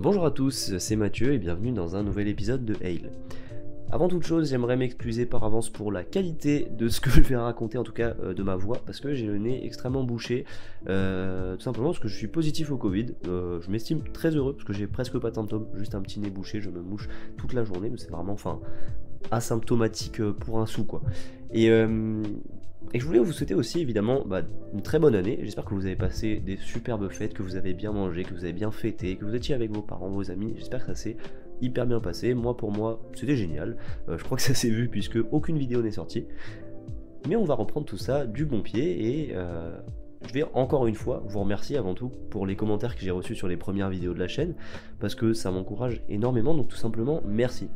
Bonjour à tous, c'est Mathieu et bienvenue dans un nouvel épisode de Hail. Avant toute chose, j'aimerais m'excuser par avance pour la qualité de ce que je vais raconter, en tout cas de ma voix, parce que j'ai le nez extrêmement bouché, tout simplement parce que je suis positif au Covid. Je m'estime très heureux parce que j'ai presque pas de symptômes, juste un petit nez bouché, je me mouche toute la journée, mais c'est vraiment, asymptomatique pour un sou, quoi. Et je voulais vous souhaiter aussi évidemment une très bonne année. J'espère que vous avez passé des superbes fêtes, que vous avez bien mangé, que vous avez bien fêté, que vous étiez avec vos parents, vos amis. J'espère que ça s'est hyper bien passé. Pour moi, c'était génial. Je crois que ça s'est vu puisque aucune vidéo n'est sortie. Mais on va reprendre tout ça du bon pied et je vais encore une fois vous remercier avant tout pour les commentaires que j'ai reçus sur les premières vidéos de la chaîne parce que ça m'encourage énormément, donc tout simplement merci.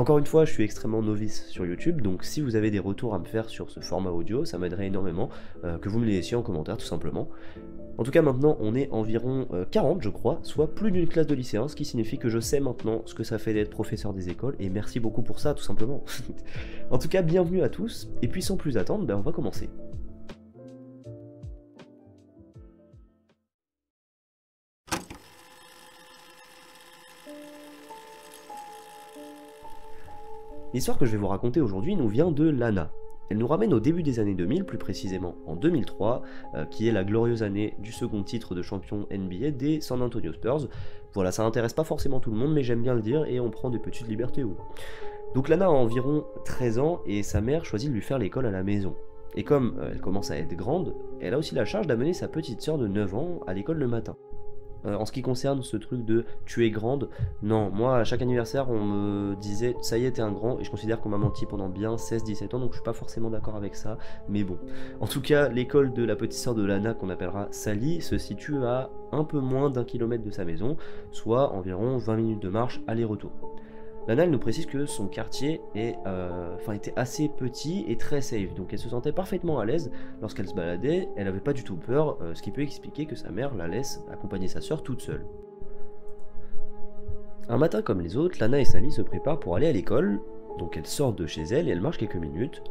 Encore une fois, je suis extrêmement novice sur YouTube, donc si vous avez des retours à me faire sur ce format audio, ça m'aiderait énormément que vous me les laissiez en commentaire tout simplement. En tout cas maintenant on est environ 40 je crois, soit plus d'une classe de lycéens, ce qui signifie que je sais maintenant ce que ça fait d'être professeur des écoles, et merci beaucoup pour ça tout simplement. En tout cas bienvenue à tous, et puis sans plus attendre, on va commencer. L'histoire que je vais vous raconter aujourd'hui nous vient de Lana. Elle nous ramène au début des années 2000, plus précisément en 2003, qui est la glorieuse année du second titre de champion NBA des San Antonio Spurs. Voilà, ça n'intéresse pas forcément tout le monde, mais j'aime bien le dire, et on prend des petites libertés. Donc Lana a environ 13 ans, et sa mère choisit de lui faire l'école à la maison. Et comme elle commence à être grande, elle a aussi la charge d'amener sa petite sœur de 9 ans à l'école le matin. En ce qui concerne ce truc de tu es grande, non, moi à chaque anniversaire on me disait ça y est t'es un grand, et je considère qu'on m'a menti pendant bien 16-17 ans, donc je suis pas forcément d'accord avec ça, mais bon. En tout cas, l'école de la petite sœur de Lana, qu'on appellera Sally, se situe à un peu moins d'1 kilomètre de sa maison, soit environ 20 minutes de marche aller-retour. Lana, elle nous précise que son quartier était assez petit et très safe, donc elle se sentait parfaitement à l'aise lorsqu'elle se baladait, elle n'avait pas du tout peur, ce qui peut expliquer que sa mère la laisse accompagner sa sœur toute seule. Un matin comme les autres, Lana et Sally se préparent pour aller à l'école, donc elles sortent de chez elle et elles marchent quelques minutes,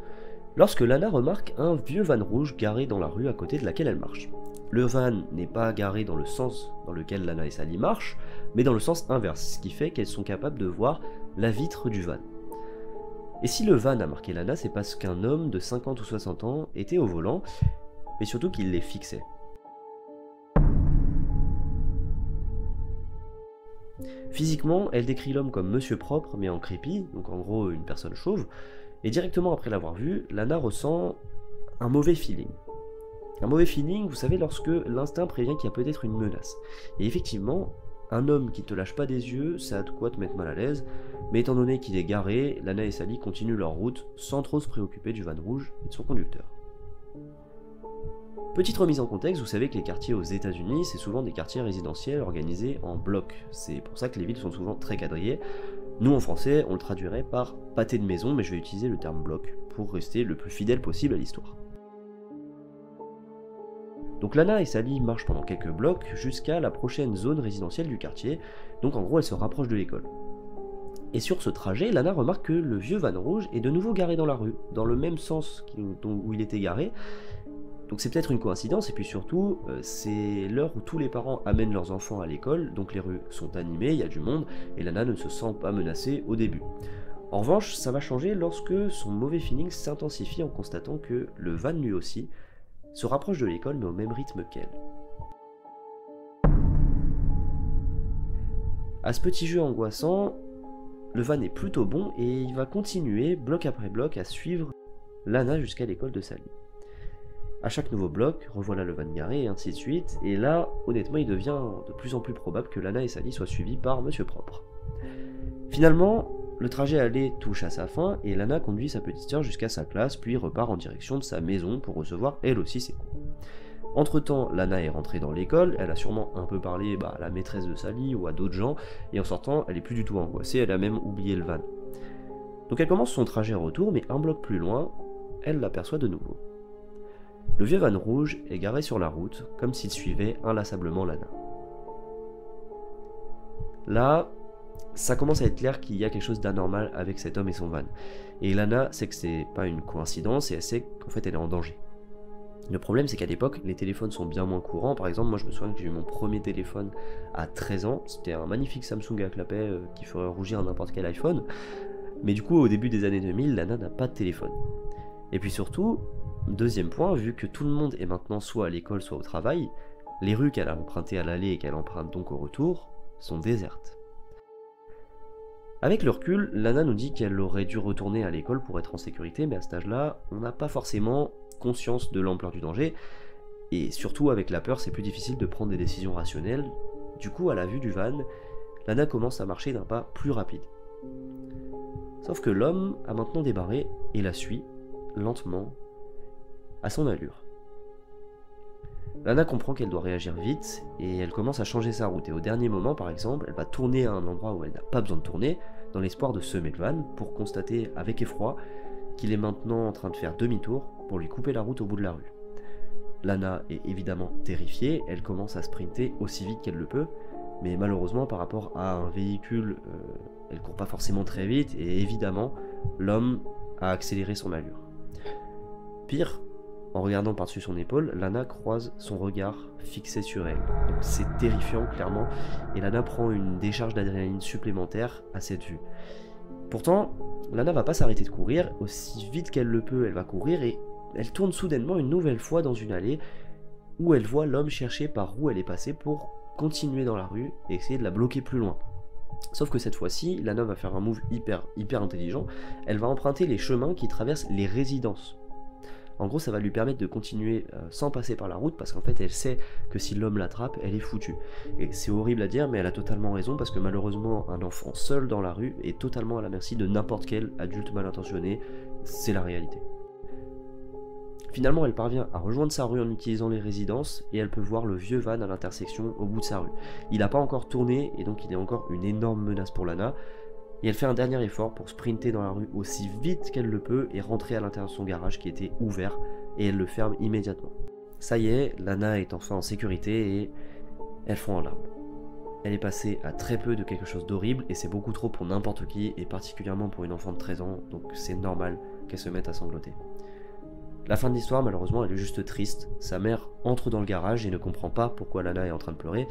lorsque Lana remarque un vieux van rouge garé dans la rue à côté de laquelle elle marche. Le van n'est pas garé dans le sens dans lequel Lana et Sally marchent, mais dans le sens inverse, ce qui fait qu'elles sont capables de voir la vitre du van. Et si le van a marqué Lana, c'est parce qu'un homme de 50 ou 60 ans était au volant, mais surtout qu'il les fixait. Physiquement, elle décrit l'homme comme monsieur propre, mais en creepy, donc en gros une personne chauve, et directement après l'avoir vu, Lana ressent un mauvais feeling. Un mauvais feeling, vous savez, lorsque l'instinct prévient qu'il y a peut-être une menace. Et effectivement, un homme qui te lâche pas des yeux, ça a de quoi te mettre mal à l'aise, mais étant donné qu'il est garé, Lana et Sally continuent leur route sans trop se préoccuper du van rouge et de son conducteur. Petite remise en contexte, vous savez que les quartiers aux États-Unis, c'est souvent des quartiers résidentiels organisés en blocs. C'est pour ça que les villes sont souvent très quadrillées. Nous en français, on le traduirait par pâté de maison, mais je vais utiliser le terme bloc pour rester le plus fidèle possible à l'histoire. Donc Lana et Sally marchent pendant quelques blocs jusqu'à la prochaine zone résidentielle du quartier, donc en gros elles se rapprochent de l'école. Et sur ce trajet, Lana remarque que le vieux van rouge est de nouveau garé dans la rue, dans le même sens où il était garé. Donc c'est peut-être une coïncidence, et puis surtout, c'est l'heure où tous les parents amènent leurs enfants à l'école, donc les rues sont animées, il y a du monde, et Lana ne se sent pas menacée au début. En revanche, ça va changer lorsque son mauvais feeling s'intensifie en constatant que le van lui aussi se rapproche de l'école mais au même rythme qu'elle. À ce petit jeu angoissant, le van est plutôt bon et il va continuer bloc après bloc à suivre Lana jusqu'à l'école de Sally. À chaque nouveau bloc, revoilà le van garé et ainsi de suite, et là, honnêtement, il devient de plus en plus probable que Lana et Sally soient suivies par Monsieur Propre. Finalement, le trajet aller touche à sa fin et Lana conduit sa petite sœur jusqu'à sa classe, puis repart en direction de sa maison pour recevoir elle aussi ses cours. Entre temps, Lana est rentrée dans l'école, elle a sûrement un peu parlé à la maîtresse de Sally ou à d'autres gens, et en sortant, elle est plus du tout angoissée, elle a même oublié le van. Donc elle commence son trajet retour, mais un bloc plus loin, elle l'aperçoit de nouveau. Le vieux van rouge est garé sur la route, comme s'il suivait inlassablement Lana. Là, ça commence à être clair qu'il y a quelque chose d'anormal avec cet homme et son van. Et Lana sait que c'est pas une coïncidence et elle sait qu'en fait elle est en danger. Le problème, c'est qu'à l'époque, les téléphones sont bien moins courants. Par exemple, moi je me souviens que j'ai eu mon premier téléphone à 13 ans. C'était un magnifique Samsung à clapet qui ferait rougir n'importe quel iPhone. Mais du coup, au début des années 2000, Lana n'a pas de téléphone. Et puis surtout, deuxième point, vu que tout le monde est maintenant soit à l'école, soit au travail, les rues qu'elle a empruntées à l'aller et qu'elle emprunte donc au retour sont désertes. Avec le recul, Lana nous dit qu'elle aurait dû retourner à l'école pour être en sécurité, mais à cet âge-là, on n'a pas forcément conscience de l'ampleur du danger, et surtout avec la peur, c'est plus difficile de prendre des décisions rationnelles. Du coup, à la vue du van, Lana commence à marcher d'un pas plus rapide. Sauf que l'homme a maintenant débarré et la suit, lentement, à son allure. Lana comprend qu'elle doit réagir vite et elle commence à changer sa route. Et au dernier moment, par exemple, elle va tourner à un endroit où elle n'a pas besoin de tourner, dans l'espoir de semer le van, pour constater avec effroi qu'il est maintenant en train de faire demi-tour pour lui couper la route au bout de la rue. Lana est évidemment terrifiée, elle commence à sprinter aussi vite qu'elle le peut, mais malheureusement par rapport à un véhicule, elle court pas forcément très vite, et évidemment, l'homme a accéléré son allure. Pire, en regardant par-dessus son épaule, Lana croise son regard fixé sur elle. Donc c'est terrifiant, clairement, et Lana prend une décharge d'adrénaline supplémentaire à cette vue. Pourtant, Lana va pas s'arrêter de courir, aussi vite qu'elle le peut, elle va courir, et elle tourne soudainement une nouvelle fois dans une allée, où elle voit l'homme chercher par où elle est passée pour continuer dans la rue et essayer de la bloquer plus loin. Sauf que cette fois-ci, Lana va faire un move hyper intelligent, elle va emprunter les chemins qui traversent les résidences. En gros, ça va lui permettre de continuer sans passer par la route, parce qu'en fait, elle sait que si l'homme l'attrape, elle est foutue. Et c'est horrible à dire, mais elle a totalement raison, parce que malheureusement, un enfant seul dans la rue est totalement à la merci de n'importe quel adulte mal intentionné, c'est la réalité. Finalement, elle parvient à rejoindre sa rue en utilisant les résidences, et elle peut voir le vieux van à l'intersection au bout de sa rue. Il n'a pas encore tourné, et donc il est encore une énorme menace pour Lana, et elle fait un dernier effort pour sprinter dans la rue aussi vite qu'elle le peut et rentrer à l'intérieur de son garage qui était ouvert, et elle le ferme immédiatement. Ça y est, Lana est enfin en sécurité et elle fond en larmes. Elle est passée à très peu de quelque chose d'horrible, et c'est beaucoup trop pour n'importe qui, et particulièrement pour une enfant de 13 ans, donc c'est normal qu'elle se mette à sangloter. La fin de l'histoire, malheureusement, elle est juste triste. Sa mère entre dans le garage et ne comprend pas pourquoi Lana est en train de pleurer,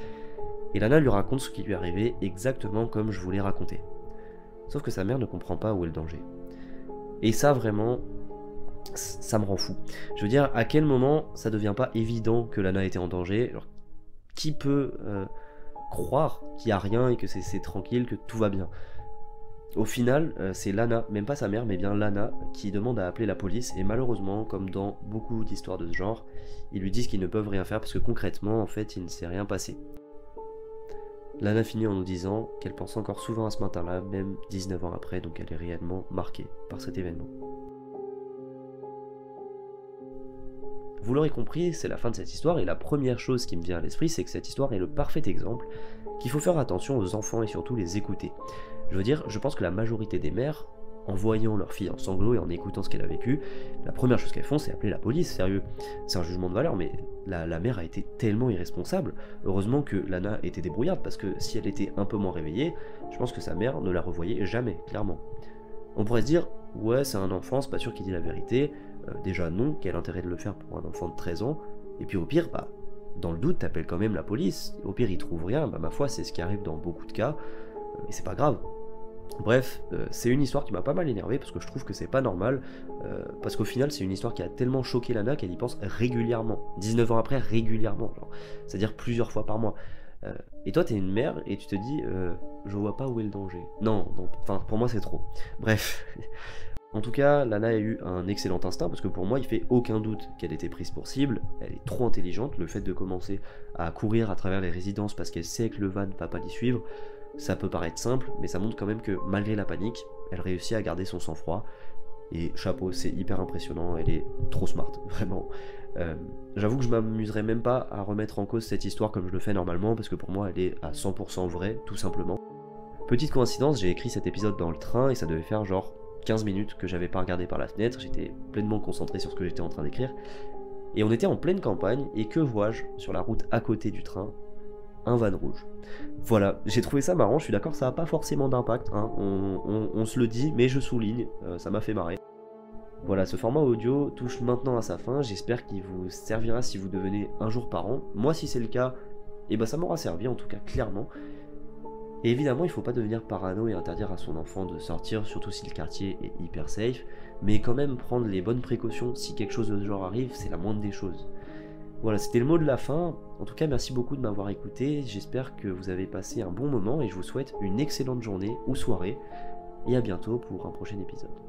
et Lana lui raconte ce qui lui est arrivé exactement comme je vous l'ai raconté. Sauf que sa mère ne comprend pas où est le danger. Et ça, vraiment, ça me rend fou. Je veux dire, à quel moment ça devient pas évident que Lana était en danger? Alors, qui peut croire qu'il n'y a rien et que c'est tranquille, que tout va bien? Au final, c'est Lana, même pas sa mère, mais bien Lana, qui demande à appeler la police, et malheureusement, comme dans beaucoup d'histoires de ce genre, ils lui disent qu'ils ne peuvent rien faire parce que concrètement, en fait, il ne s'est rien passé. Lana finit en nous disant qu'elle pense encore souvent à ce matin-là, même 19 ans après, donc elle est réellement marquée par cet événement. Vous l'aurez compris, c'est la fin de cette histoire, et la première chose qui me vient à l'esprit, c'est que cette histoire est le parfait exemple qu'il faut faire attention aux enfants et surtout les écouter. Je veux dire, je pense que la majorité des mères, en voyant leur fille en sanglots et en écoutant ce qu'elle a vécu, la première chose qu'elles font, c'est appeler la police, sérieux. C'est un jugement de valeur, mais la mère a été tellement irresponsable. Heureusement que Lana était débrouillarde, parce que si elle était un peu moins réveillée, je pense que sa mère ne la revoyait jamais, clairement. On pourrait se dire, ouais, c'est un enfant, c'est pas sûr qu'il dit la vérité. Déjà non, quel intérêt de le faire pour un enfant de 13 ans. Et puis au pire, bah, dans le doute, t'appelles quand même la police. Au pire, ils trouvent rien, bah ma foi, c'est ce qui arrive dans beaucoup de cas, et c'est pas grave. Bref, c'est une histoire qui m'a pas mal énervé parce que je trouve que c'est pas normal, parce qu'au final c'est une histoire qui a tellement choqué Lana qu'elle y pense régulièrement, 19 ans après régulièrement, c'est-à-dire plusieurs fois par mois. Et toi t'es une mère et tu te dis je vois pas où est le danger. Non, enfin pour moi c'est trop. Bref. En tout cas, Lana a eu un excellent instinct parce que pour moi il fait aucun doute qu'elle était prise pour cible, elle est trop intelligente, le fait de commencer à courir à travers les résidences parce qu'elle sait que le van va pas l'y suivre, ça peut paraître simple, mais ça montre quand même que malgré la panique, elle réussit à garder son sang-froid. Et chapeau, c'est hyper impressionnant, elle est trop smart, vraiment. J'avoue que je m'amuserais même pas à remettre en cause cette histoire comme je le fais normalement, parce que pour moi elle est à 100% vraie, tout simplement. Petite coïncidence, j'ai écrit cet épisode dans le train et ça devait faire genre 15 minutes que j'avais pas regardé par la fenêtre, j'étais pleinement concentré sur ce que j'étais en train d'écrire. Et on était en pleine campagne, et que vois-je sur la route à côté du train? Un van rouge. Voilà, j'ai trouvé ça marrant, je suis d'accord, ça n'a pas forcément d'impact, hein, on se le dit, mais je souligne, ça m'a fait marrer. Voilà, ce format audio touche maintenant à sa fin, j'espère qu'il vous servira si vous devenez un jour par an. Moi si c'est le cas, et ben ça m'aura servi en tout cas clairement. Et évidemment il ne faut pas devenir parano et interdire à son enfant de sortir, surtout si le quartier est hyper safe, mais quand même prendre les bonnes précautions si quelque chose de ce genre arrive, c'est la moindre des choses. Voilà, c'était le mot de la fin. En tout cas, merci beaucoup de m'avoir écouté. J'espère que vous avez passé un bon moment et je vous souhaite une excellente journée ou soirée. Et à bientôt pour un prochain épisode.